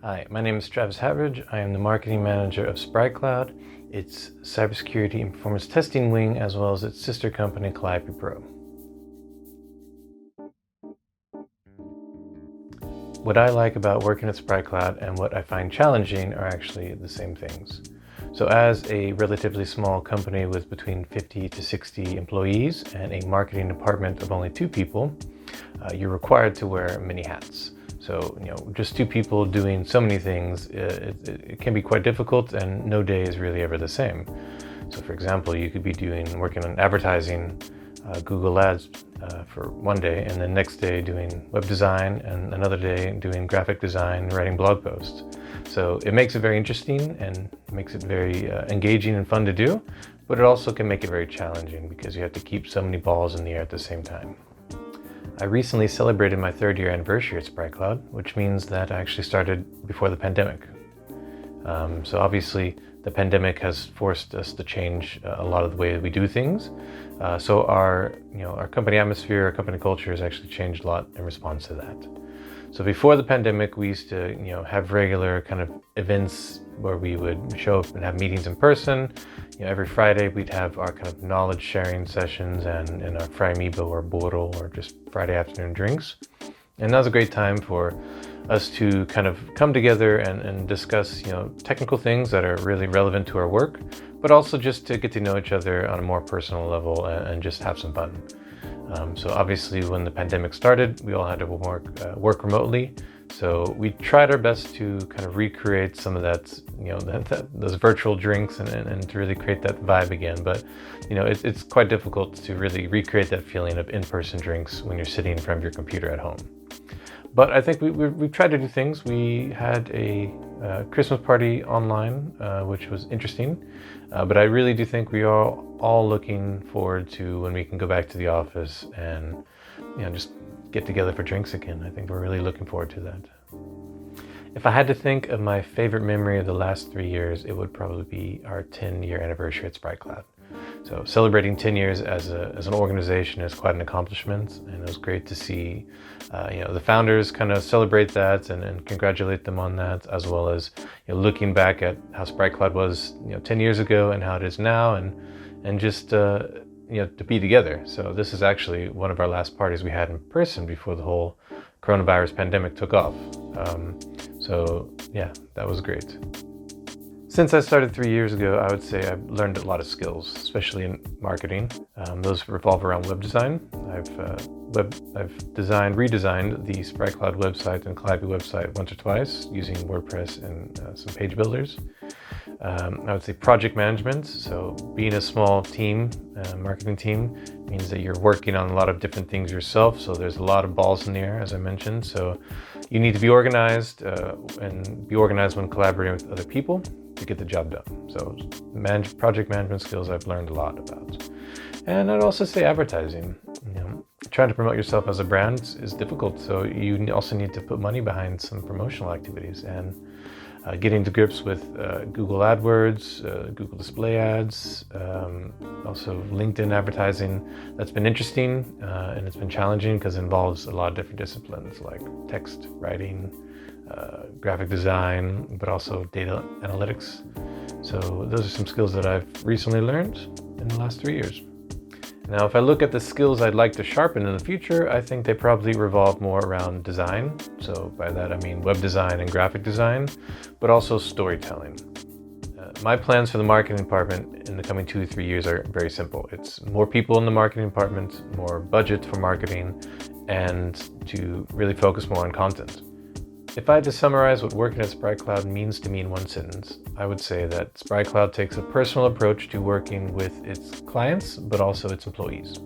Hi, my name is Travis Havridge. I am the marketing manager of spriteCloud, its cybersecurity and performance testing wing, as well as its sister company, Calliope Pro. What I like about working at spriteCloud and what I find challenging are actually the same things. So as a relatively small company with between 50 to 60 employees and a marketing department of only 2 people, you're required to wear many hats. So, just 2 people doing so many things, it can be quite difficult, and no day is really ever the same. So for example, you could be working on advertising, Google Ads for one day, and then next day doing web design, and another day doing graphic design, writing blog posts. So it makes it very interesting and makes it very engaging and fun to do, but it also can make it very challenging because you have to keep so many balls in the air at the same time. I recently celebrated my 3rd year anniversary at spriteCloud, which means that I actually started before the pandemic. So obviously the pandemic has forced us to change a lot of the way we do things. So our company atmosphere, our company culture has actually changed a lot in response to that. So before the pandemic, we used to, have regular kind of events where we would show up and have meetings in person. Every Friday we'd have our kind of knowledge sharing sessions and our Friamibo or Boro, or just Friday afternoon drinks. And that was a great time for us to kind of come together and discuss, technical things that are really relevant to our work, but also just to get to know each other on a more personal level and just have some fun. So obviously when the pandemic started, we all had to work remotely. So we tried our best to kind of recreate some of that, those virtual drinks and to really create that vibe again. But, it's quite difficult to really recreate that feeling of in-person drinks when you're sitting in front of your computer at home. But I think we've tried to do things. We had a Christmas party online, which was interesting. But I really do think we are all looking forward to when we can go back to the office and, just get together for drinks again. I think we're really looking forward to that. If I had to think of my favorite memory of the last 3 years, it would probably be our 10-year anniversary at spriteCloud. So celebrating 10 years as an organization is quite an accomplishment, and it was great to see the founders kind of celebrate that and congratulate them on that, as well as looking back at how spriteCloud was 10 years ago and how it is now, and just to be together. So this is actually one of our last parties we had in person before the whole coronavirus pandemic took off. So yeah, that was great. Since I started 3 years ago, I would say I've learned a lot of skills, especially in marketing. Those revolve around web design. I've redesigned the spriteCloud website and Calliope website once or twice using WordPress and some page builders. I would say project management. So being a small team, marketing team, means that you're working on a lot of different things yourself. So there's a lot of balls in the air, as I mentioned. So you need to be organized and be organized when collaborating with other people to get the job done. So project management skills I've learned a lot about. And I'd also say advertising. Trying to promote yourself as a brand is difficult. So you also need to put money behind some promotional activities, and getting to grips with Google AdWords, Google Display Ads, also LinkedIn advertising. That's been interesting and it's been challenging because it involves a lot of different disciplines like text writing, graphic design, but also data analytics. So those are some skills that I've recently learned in the last 3 years. Now, if I look at the skills I'd like to sharpen in the future, I think they probably revolve more around design. So by that I mean web design and graphic design, but also storytelling. My plans for the marketing department in the coming 2 to 3 years are very simple. It's more people in the marketing department, more budget for marketing, and to really focus more on content. If I had to summarize what working at spriteCloud means to me in one sentence, I would say that spriteCloud takes a personal approach to working with its clients, but also its employees.